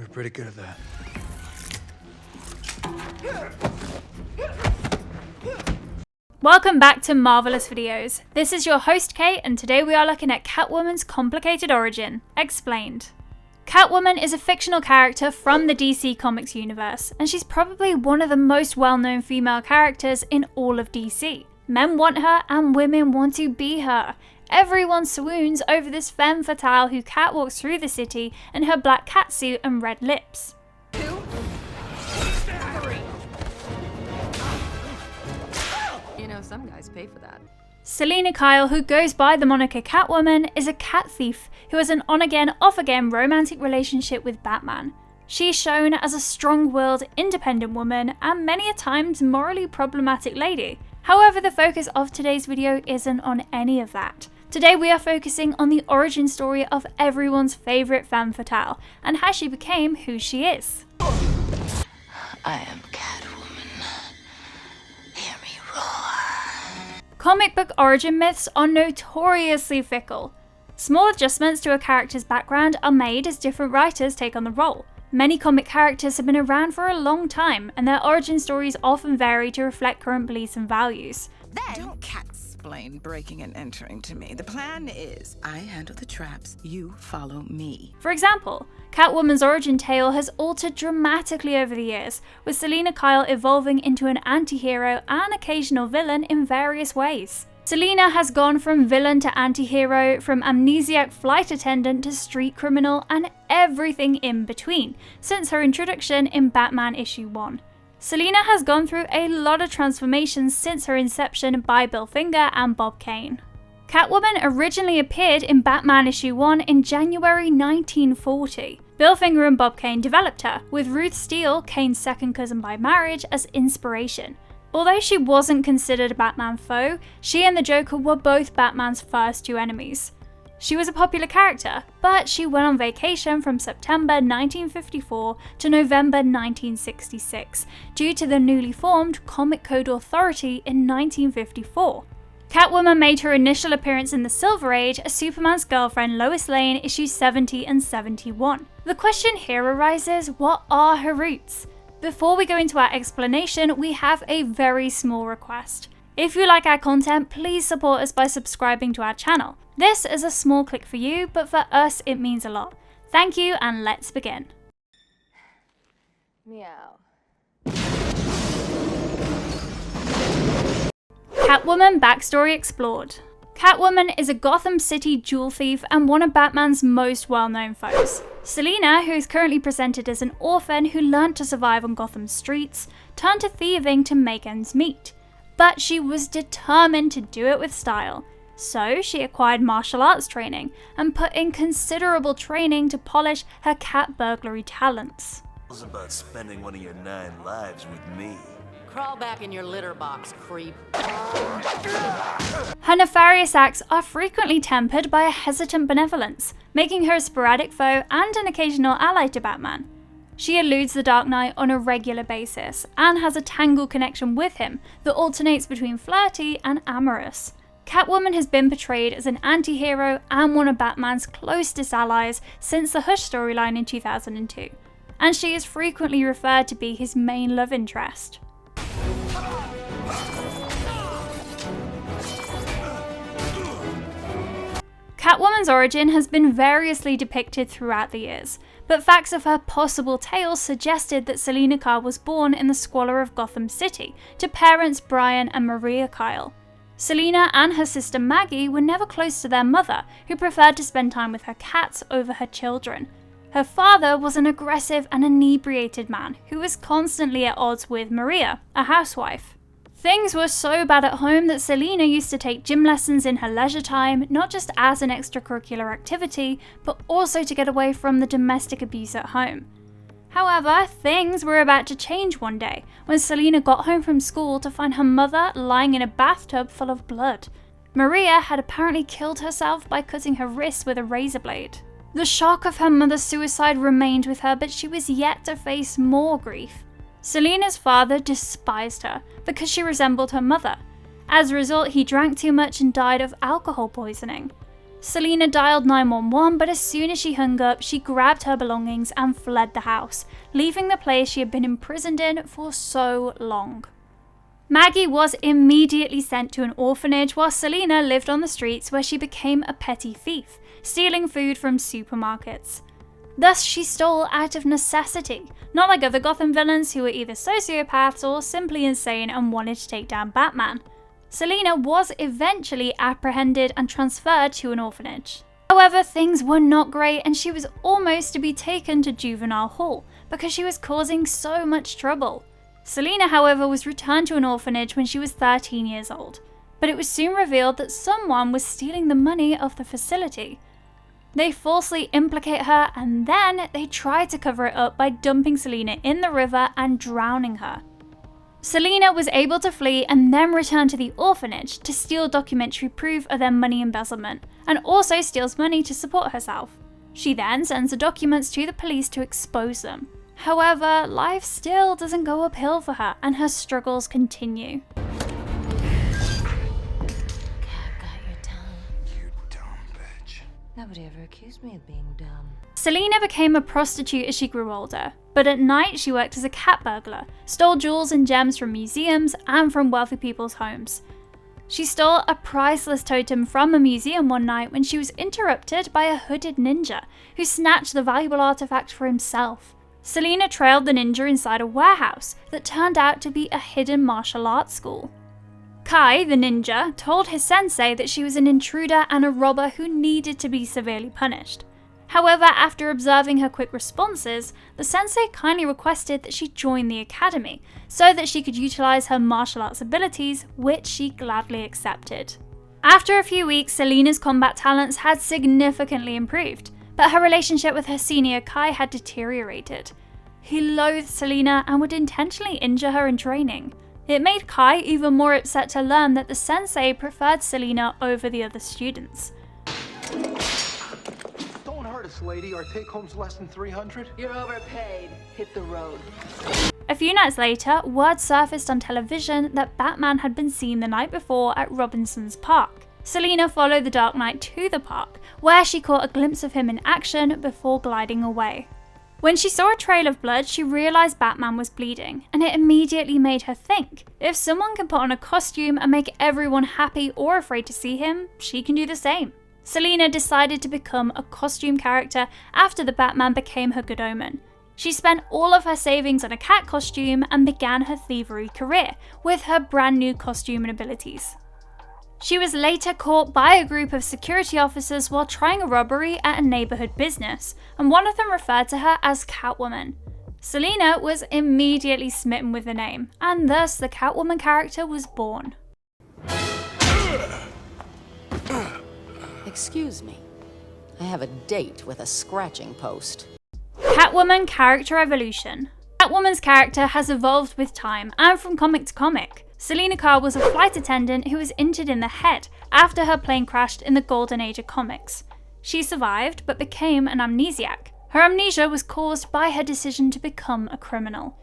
pretty good at that. Welcome back to Marvelous Videos. This is your host Kate, and today we are looking at Catwoman's complicated origin, explained. Catwoman is a fictional character from the DC Comics universe, and she's probably one of the most well-known female characters in all of DC. Men want her and women want to be her. Everyone swoons over this femme fatale who catwalks through the city in her black catsuit and red lips. Some guys pay for that. Selina Kyle, who goes by the moniker Catwoman, is a cat thief who has an on-again, off-again romantic relationship with Batman. She is shown as a strong-willed, independent woman and many a times morally problematic lady. However, the focus of today's video isn't on any of that. Today we are focusing on the origin story of everyone's favourite femme fatale and how she became who she is. I am Catwoman. Hear me roar. Comic book origin myths are notoriously fickle. Small adjustments to a character's background are made as different writers take on the role. Many comic characters have been around for a long time, and their origin stories often vary to reflect current beliefs and values. Don't cat-splain breaking and entering to me. The plan is, I handle the traps, you follow me. For example, Catwoman's origin tale has altered dramatically over the years, with Selina Kyle evolving into an anti-hero and occasional villain in various ways. Selina has gone from villain to anti-hero, from amnesiac flight attendant to street criminal, and everything in between, since her introduction in Batman issue 1. Selina has gone through a lot of transformations since her inception by Bill Finger and Bob Kane. Catwoman originally appeared in Batman issue 1 in January 1940. Bill Finger and Bob Kane developed her, with Ruth Steele, Kane's second cousin by marriage, as inspiration. Although she wasn't considered a Batman foe, she and the Joker were both Batman's first two enemies. She was a popular character, but she went on vacation from September 1954 to November 1966 due to the newly formed Comic Code Authority in 1954. Catwoman made her initial appearance in the Silver Age as Superman's girlfriend Lois Lane issues 70 and 71. The question here arises, what are her roots? Before we go into our explanation, we have a very small request. If you like our content, please support us by subscribing to our channel. This is a small click for you, but for us it means a lot. Thank you, and let's begin. Meow. Catwoman backstory explored. Catwoman is a Gotham City jewel thief and one of Batman's most well-known foes. Selina, who is currently presented as an orphan who learned to survive on Gotham's streets, turned to thieving to make ends meet. But she was determined to do it with style. So she acquired martial arts training and put in considerable training to polish her cat burglary talents. How's about spending one of your 9 lives with me? Crawl back in your litter box, creep. Her nefarious acts are frequently tempered by a hesitant benevolence, making her a sporadic foe and an occasional ally to Batman. She eludes the Dark Knight on a regular basis and has a tangled connection with him that alternates between flirty and amorous. Catwoman has been portrayed as an anti-hero and one of Batman's closest allies since the Hush storyline in 2002, and she is frequently referred to be his main love interest. Catwoman's origin has been variously depicted throughout the years, but facts of her possible tale suggested that Selina Kyle was born in the squalor of Gotham City to parents Brian and Maria Kyle. Selina and her sister Maggie were never close to their mother, who preferred to spend time with her cats over her children. Her father was an aggressive and inebriated man who was constantly at odds with Maria, a housewife. Things were so bad at home that Selina used to take gym lessons in her leisure time, not just as an extracurricular activity, but also to get away from the domestic abuse at home. However, things were about to change one day when Selina got home from school to find her mother lying in a bathtub full of blood. Maria had apparently killed herself by cutting her wrist with a razor blade. The shock of her mother's suicide remained with her, but she was yet to face more grief. Selina's father despised her because she resembled her mother. As a result, he drank too much and died of alcohol poisoning. Selina dialed 911, but as soon as she hung up, she grabbed her belongings and fled the house, leaving the place she had been imprisoned in for so long. Maggie was immediately sent to an orphanage while Selina lived on the streets, where she became a petty thief, stealing food from supermarkets. Thus, she stole out of necessity, not like other Gotham villains who were either sociopaths or simply insane and wanted to take down Batman. Selina was eventually apprehended and transferred to an orphanage. However, things were not great and she was almost to be taken to juvenile hall because she was causing so much trouble. Selina, however, was returned to an orphanage when she was 13 years old, but it was soon revealed that someone was stealing the money of the facility. They falsely implicate her and then they try to cover it up by dumping Selina in the river and drowning her. Selina was able to flee and then return to the orphanage to steal documentary proof of their money embezzlement, and also steals money to support herself. She then sends the documents to the police to expose them. However, life still doesn't go uphill for her and her struggles continue. Nobody ever accused me of being dumb. Selina became a prostitute as she grew older, but at night she worked as a cat burglar, stole jewels and gems from museums and from wealthy people's homes. She stole a priceless totem from a museum one night when she was interrupted by a hooded ninja who snatched the valuable artifact for himself. Selina trailed the ninja inside a warehouse that turned out to be a hidden martial arts school. Kai, the ninja, told his sensei that she was an intruder and a robber who needed to be severely punished. However, after observing her quick responses, the sensei kindly requested that she join the academy so that she could utilize her martial arts abilities, which she gladly accepted. After a few weeks, Selina's combat talents had significantly improved, but her relationship with her senior Kai had deteriorated. He loathed Selina and would intentionally injure her in training. It made Kai even more upset to learn that the sensei preferred Selina over the other students. Don't hurt us, lady. Our take-home's less than 300. You're overpaid. Hit the road. A few nights later, word surfaced on television that Batman had been seen the night before at Robinson's Park. Selina followed the Dark Knight to the park, where she caught a glimpse of him in action before gliding away. When she saw a trail of blood, she realised Batman was bleeding, and it immediately made her think, if someone can put on a costume and make everyone happy or afraid to see him, she can do the same. Selina decided to become a costume character after the Batman became her good omen. She spent all of her savings on a cat costume and began her thievery career with her brand new costume and abilities. She was later caught by a group of security officers while trying a robbery at a neighbourhood business, and one of them referred to her as Catwoman. Selina was immediately smitten with the name, and thus the Catwoman character was born. Excuse me. I have a date with a scratching post. Catwoman character evolution. Catwoman's character has evolved with time and from comic to comic. Selina Kyle was a flight attendant who was injured in the head after her plane crashed in the Golden Age of comics. She survived but became an amnesiac. Her amnesia was caused by her decision to become a criminal.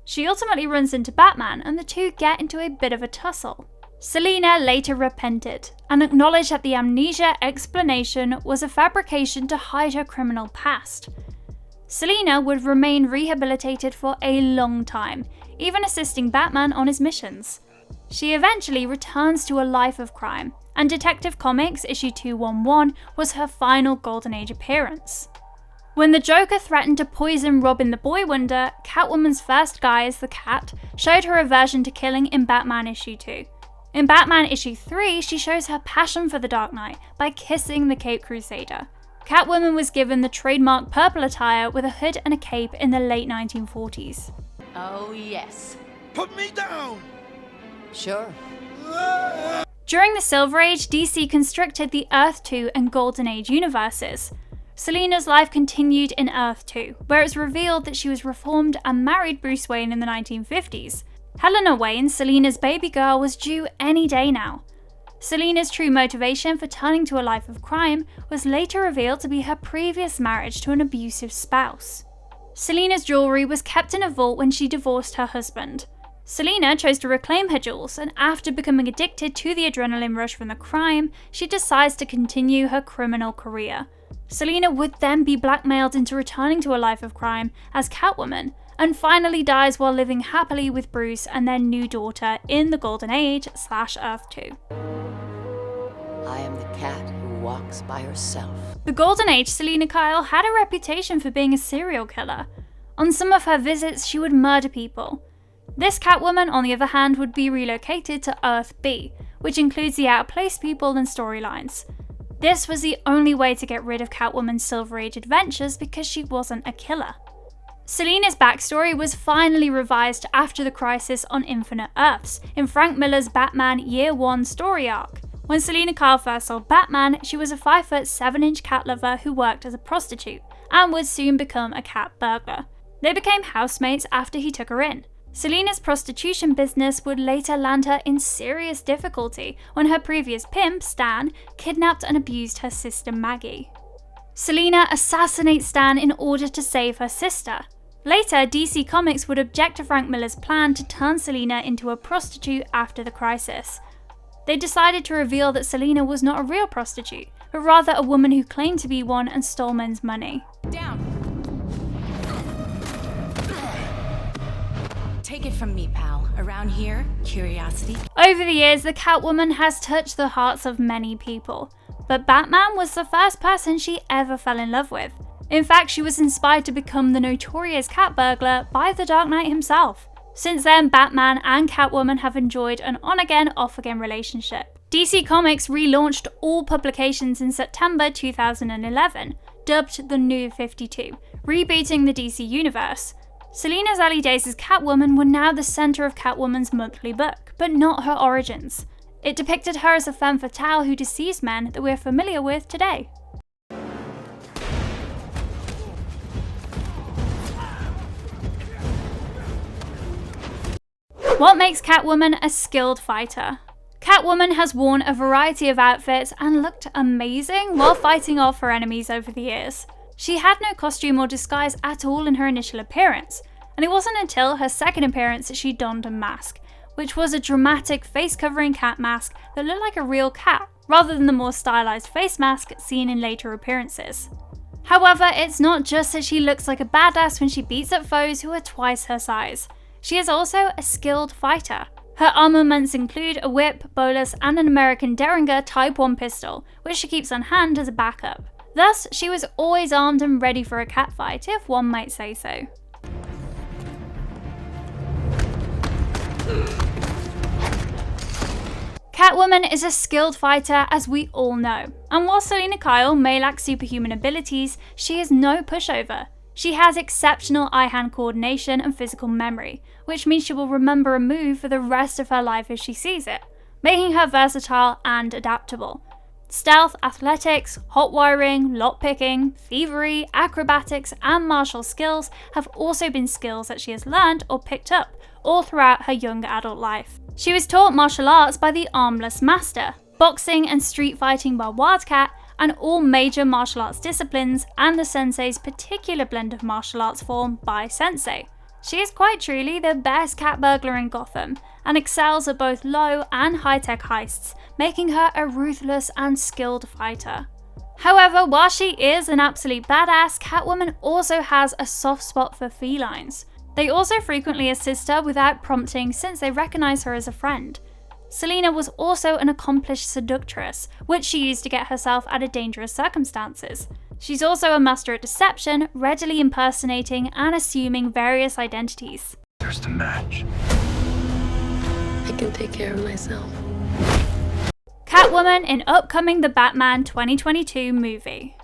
She ultimately runs into Batman and the two get into a bit of a tussle. Selina later repented and acknowledged that the amnesia explanation was a fabrication to hide her criminal past. Selina would remain rehabilitated for a long time, even assisting Batman on his missions. She eventually returns to a life of crime, and Detective Comics issue 211 was her final Golden Age appearance. When the Joker threatened to poison Robin the Boy Wonder, Catwoman's first guise, the Cat, showed her aversion to killing in Batman issue 2. In Batman issue 3, she shows her passion for the Dark Knight by kissing the Cape Crusader. Catwoman was given the trademark purple attire with a hood and a cape in the late 1940s. Oh, yes. Put me down! Sure. During the Silver Age, DC constructed the Earth 2 and Golden Age universes. Selina's life continued in Earth 2, where it's revealed that she was reformed and married Bruce Wayne in the 1950s. Helena Wayne, Selina's baby girl, was due any day now. Selina's true motivation for turning to a life of crime was later revealed to be her previous marriage to an abusive spouse. Selina's jewellery was kept in a vault when she divorced her husband. Selina chose to reclaim her jewels, and after becoming addicted to the adrenaline rush from the crime, she decides to continue her criminal career. Selina would then be blackmailed into returning to a life of crime as Catwoman, and finally dies while living happily with Bruce and their new daughter in the Golden Age / Earth 2. I am the cat who walks by herself. The Golden Age Selina Kyle had a reputation for being a serial killer. On some of her visits, she would murder people. This Catwoman, on the other hand, would be relocated to Earth B, which includes the out-of-place people and storylines. This was the only way to get rid of Catwoman's Silver Age adventures because she wasn't a killer. Selina's backstory was finally revised after the crisis on Infinite Earths in Frank Miller's Batman Year 1 story arc. When Selina Kyle first saw Batman, she was a 5'7" cat lover who worked as a prostitute and would soon become a cat burglar. They became housemates after he took her in. Selina's prostitution business would later land her in serious difficulty when her previous pimp, Stan, kidnapped and abused her sister Maggie. Selina assassinates Stan in order to save her sister. Later, DC Comics would object to Frank Miller's plan to turn Selina into a prostitute after the crisis. They decided to reveal that Selina was not a real prostitute, but rather a woman who claimed to be one and stole men's money. Down. Take it from me, pal. Around here, curiosity. Over the years, the Catwoman has touched the hearts of many people, but Batman was the first person she ever fell in love with. In fact, she was inspired to become the notorious cat burglar by the Dark Knight himself. Since then, Batman and Catwoman have enjoyed an on-again, off-again relationship. DC Comics relaunched all publications in September 2011, dubbed the New 52, rebooting the DC universe. Selina's early days as Catwoman were now the centre of Catwoman's monthly book, but not her origins. It depicted her as a femme fatale who deceives men that we're familiar with today. What makes Catwoman a skilled fighter? Catwoman has worn a variety of outfits and looked amazing while fighting off her enemies over the years. She had no costume or disguise at all in her initial appearance, and it wasn't until her second appearance that she donned a mask, which was a dramatic face-covering cat mask that looked like a real cat, rather than the more stylized face mask seen in later appearances. However, it's not just that she looks like a badass when she beats up foes who are twice her size. She is also a skilled fighter. Her armaments include a whip, bolas, and an American Derringer Type 1 pistol, which she keeps on hand as a backup. Thus, she was always armed and ready for a catfight, if one might say so. Catwoman is a skilled fighter, as we all know, and while Selina Kyle may lack superhuman abilities, she is no pushover. She has exceptional eye-hand coordination and physical memory, which means she will remember a move for the rest of her life if she sees it, making her versatile and adaptable. Stealth, athletics, hot wiring, lockpicking, thievery, acrobatics, and martial skills have also been skills that she has learned or picked up all throughout her young adult life. She was taught martial arts by the Armless Master, boxing and street fighting by Wildcat, and all major martial arts disciplines, and the Sensei's particular blend of martial arts form by Sensei. She is quite truly the best cat burglar in Gotham, and excels at both low and high-tech heists, making her a ruthless and skilled fighter. However, while she is an absolute badass, Catwoman also has a soft spot for felines. They also frequently assist her without prompting since they recognize her as a friend. Selina was also an accomplished seductress, which she used to get herself out of dangerous circumstances. She's also a master at deception, readily impersonating and assuming various identities. There's the match. I can take care of myself. Catwoman in upcoming The Batman 2022 movie.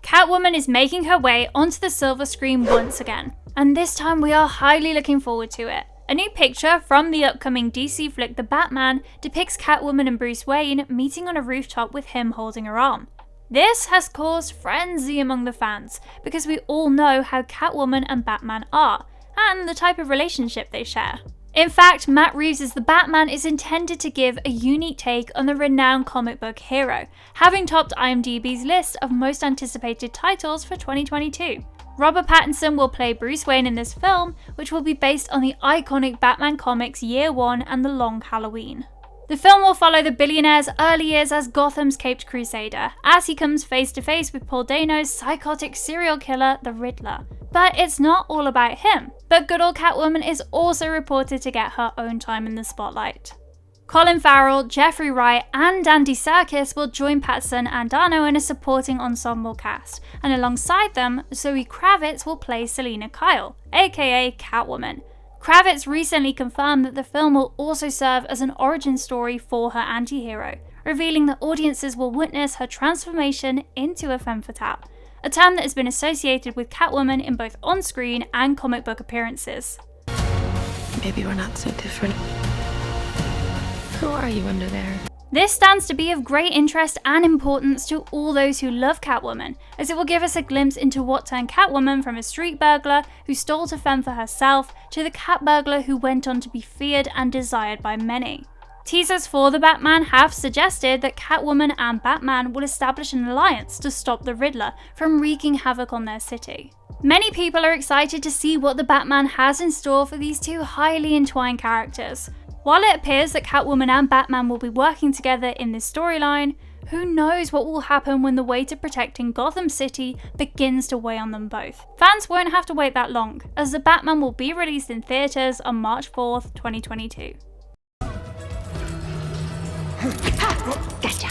Catwoman is making her way onto the silver screen once again, and this time we are highly looking forward to it. A new picture from the upcoming DC flick The Batman depicts Catwoman and Bruce Wayne meeting on a rooftop with him holding her arm. This has caused frenzy among the fans because we all know how Catwoman and Batman are, and the type of relationship they share. In fact, Matt Reeves' The Batman is intended to give a unique take on the renowned comic book hero, having topped IMDb's list of most anticipated titles for 2022. Robert Pattinson will play Bruce Wayne in this film, which will be based on the iconic Batman comics Year One and The Long Halloween. The film will follow the billionaire's early years as Gotham's caped crusader, as he comes face to face with Paul Dano's psychotic serial killer, the Riddler. But it's not all about him, but good old Catwoman is also reported to get her own time in the spotlight. Colin Farrell, Jeffrey Wright, and Andy Serkis will join Pattinson and Dano in a supporting ensemble cast, and alongside them, Zoe Kravitz will play Selina Kyle, aka Catwoman. Kravitz recently confirmed that the film will also serve as an origin story for her anti-hero, revealing that audiences will witness her transformation into a femme fatale, a term that has been associated with Catwoman in both on-screen and comic book appearances. Maybe we're not so different. Who are you under there? This stands to be of great interest and importance to all those who love Catwoman, as it will give us a glimpse into what turned Catwoman from a street burglar who stole to fend for herself to the cat burglar who went on to be feared and desired by many. Teasers for the Batman have suggested that Catwoman and Batman will establish an alliance to stop the Riddler from wreaking havoc on their city. Many people are excited to see what the Batman has in store for these two highly entwined characters. While it appears that Catwoman and Batman will be working together in this storyline, who knows what will happen when the weight of protecting Gotham City begins to weigh on them both. Fans won't have to wait that long, as the Batman will be released in theatres on March 4th, 2022. Gotcha.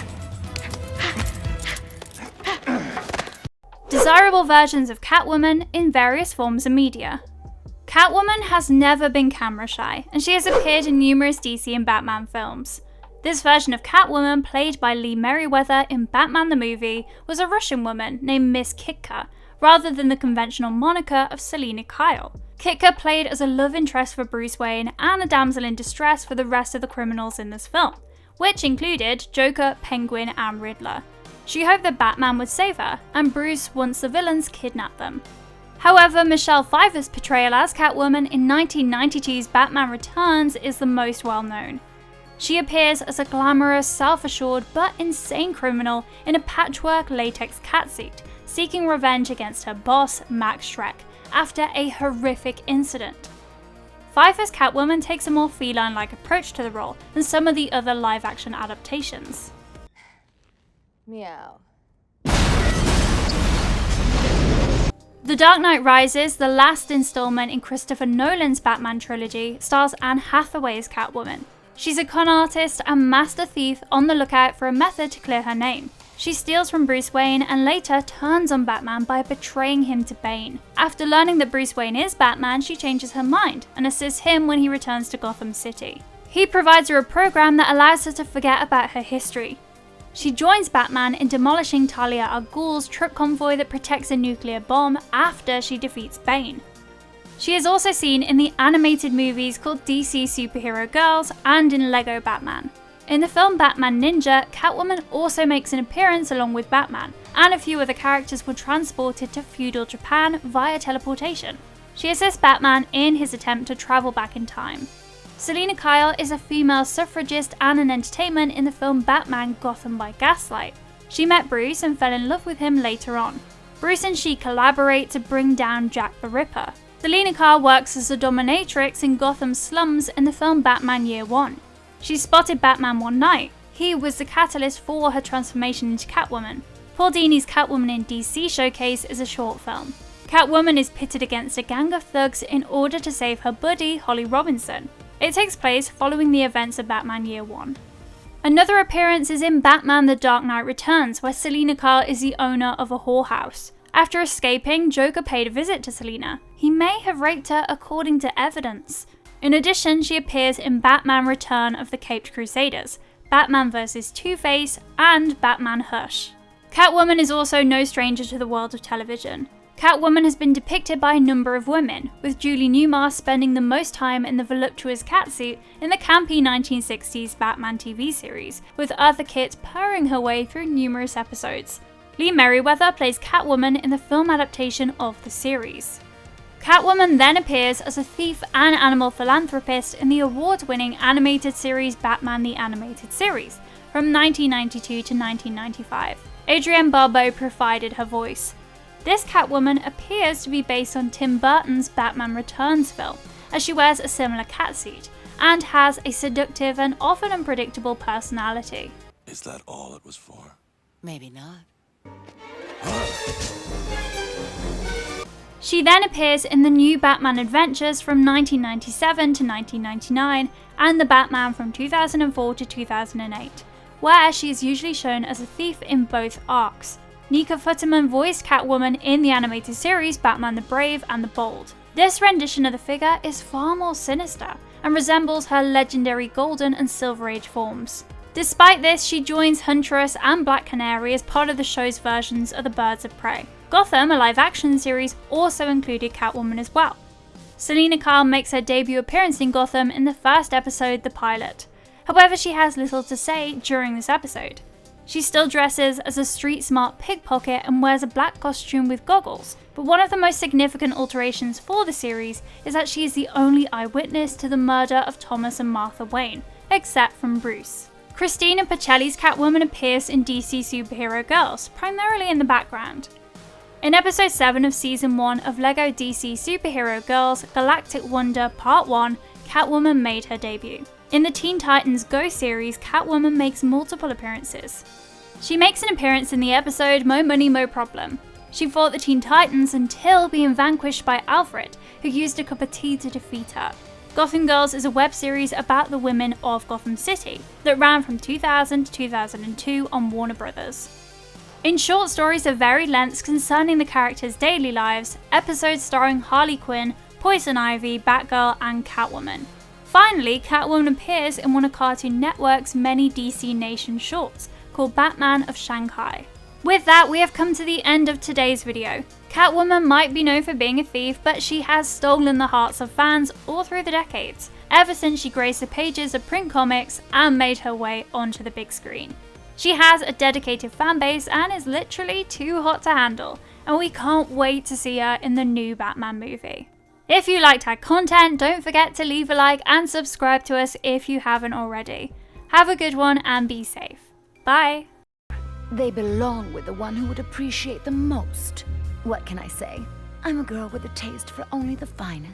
Desirable versions of Catwoman in various forms of media. Catwoman has never been camera shy, and she has appeared in numerous DC and Batman films. This version of Catwoman, played by Lee Merriweather in Batman the Movie, was a Russian woman named Miss Kitka, rather than the conventional moniker of Selina Kyle. Kitka played as a love interest for Bruce Wayne and a damsel in distress for the rest of the criminals in this film, which included Joker, Penguin, and Riddler. She hoped that Batman would save her, and Bruce once the villains kidnapped them. However, Michelle Pfeiffer's portrayal as Catwoman in 1992's Batman Returns is the most well known. She appears as a glamorous, self-assured but insane criminal in a patchwork latex catsuit, seeking revenge against her boss, Max Schreck, after a horrific incident. Pfeiffer's Catwoman takes a more feline-like approach to the role than some of the other live-action adaptations. Meow. The Dark Knight Rises, the last installment in Christopher Nolan's Batman trilogy, stars Anne Hathaway as Catwoman. She's a con artist and master thief on the lookout for a method to clear her name. She steals from Bruce Wayne and later turns on Batman by betraying him to Bane. After learning that Bruce Wayne is Batman, she changes her mind and assists him when he returns to Gotham City. He provides her a program that allows her to forget about her history. She joins Batman in demolishing Talia al Ghul's truck convoy that protects a nuclear bomb after she defeats Bane. She is also seen in the animated movies called DC Superhero Girls and in Lego Batman. In the film Batman Ninja, Catwoman also makes an appearance along with Batman, and a few other characters were transported to feudal Japan via teleportation. She assists Batman in his attempt to travel back in time. Selina Kyle is a female suffragist and an entertainment in the film Batman Gotham by Gaslight. She met Bruce and fell in love with him later on. Bruce and she collaborate to bring down Jack the Ripper. Selina Kyle works as a dominatrix in Gotham's slums in the film Batman Year One. She spotted Batman one night. He was the catalyst for her transformation into Catwoman. Paul Dini's Catwoman in DC Showcase is a short film. Catwoman is pitted against a gang of thugs in order to save her buddy, Holly Robinson. It takes place following the events of Batman Year One. Another appearance is in Batman The Dark Knight Returns, where Selina Kyle is the owner of a whorehouse. After escaping, Joker paid a visit to Selina. He may have raped her according to evidence. In addition, she appears in Batman Return of the Caped Crusaders, Batman vs. Two-Face, and Batman Hush. Catwoman is also no stranger to the world of television. Catwoman has been depicted by a number of women, with Julie Newmar spending the most time in the voluptuous catsuit in the campy 1960s Batman TV series, with Eartha Kitt purring her way through numerous episodes. Lee Merriweather plays Catwoman in the film adaptation of the series. Catwoman then appears as a thief and animal philanthropist in the award-winning animated series Batman the Animated Series from 1992 to 1995. Adrienne Barbeau provided her voice. This Catwoman appears to be based on Tim Burton's Batman Returns film, as she wears a similar catsuit, and has a seductive and often unpredictable personality. Is that all it was for? Maybe not. She then appears in the new Batman Adventures from 1997 to 1999 and the Batman from 2004 to 2008, where she is usually shown as a thief in both arcs. Nika Futterman voiced Catwoman in the animated series Batman the Brave and the Bold. This rendition of the figure is far more sinister and resembles her legendary Golden and Silver Age forms. Despite this, she joins Huntress and Black Canary as part of the show's versions of the Birds of Prey. Gotham, a live-action series, also included Catwoman as well. Selina Kyle makes her debut appearance in Gotham in the first episode, The Pilot. However, she has little to say during this episode. She still dresses as a street-smart pickpocket and wears a black costume with goggles, but one of the most significant alterations for the series is that she is the only eyewitness to the murder of Thomas and Martha Wayne, except from Bruce. Christina Pacelli's Catwoman appears in DC Superhero Girls, primarily in the background. In episode 7 of season 1 of LEGO DC Superhero Girls Galactic Wonder Part 1, Catwoman made her debut. In the Teen Titans Go series, Catwoman makes multiple appearances. She makes an appearance in the episode Mo Money Mo Problem. She fought the Teen Titans until being vanquished by Alfred, who used a cup of tea to defeat her. Gotham Girls is a web series about the women of Gotham City that ran from 2000 to 2002 on Warner Bros. In short stories of varied lengths concerning the characters' daily lives, episodes starring Harley Quinn, Poison Ivy, Batgirl, and Catwoman. Finally, Catwoman appears in one of Cartoon Network's many DC Nation shorts, called Batman of Shanghai. With that, we have come to the end of today's video. Catwoman might be known for being a thief, but she has stolen the hearts of fans all through the decades, ever since she graced the pages of print comics and made her way onto the big screen. She has a dedicated fanbase and is literally too hot to handle, and we can't wait to see her in the new Batman movie. If you liked our content, don't forget to leave a like and subscribe to us if you haven't already. Have a good one and be safe. Bye! They belong with the one who would appreciate them most. What can I say? I'm a girl with a taste for only the finest.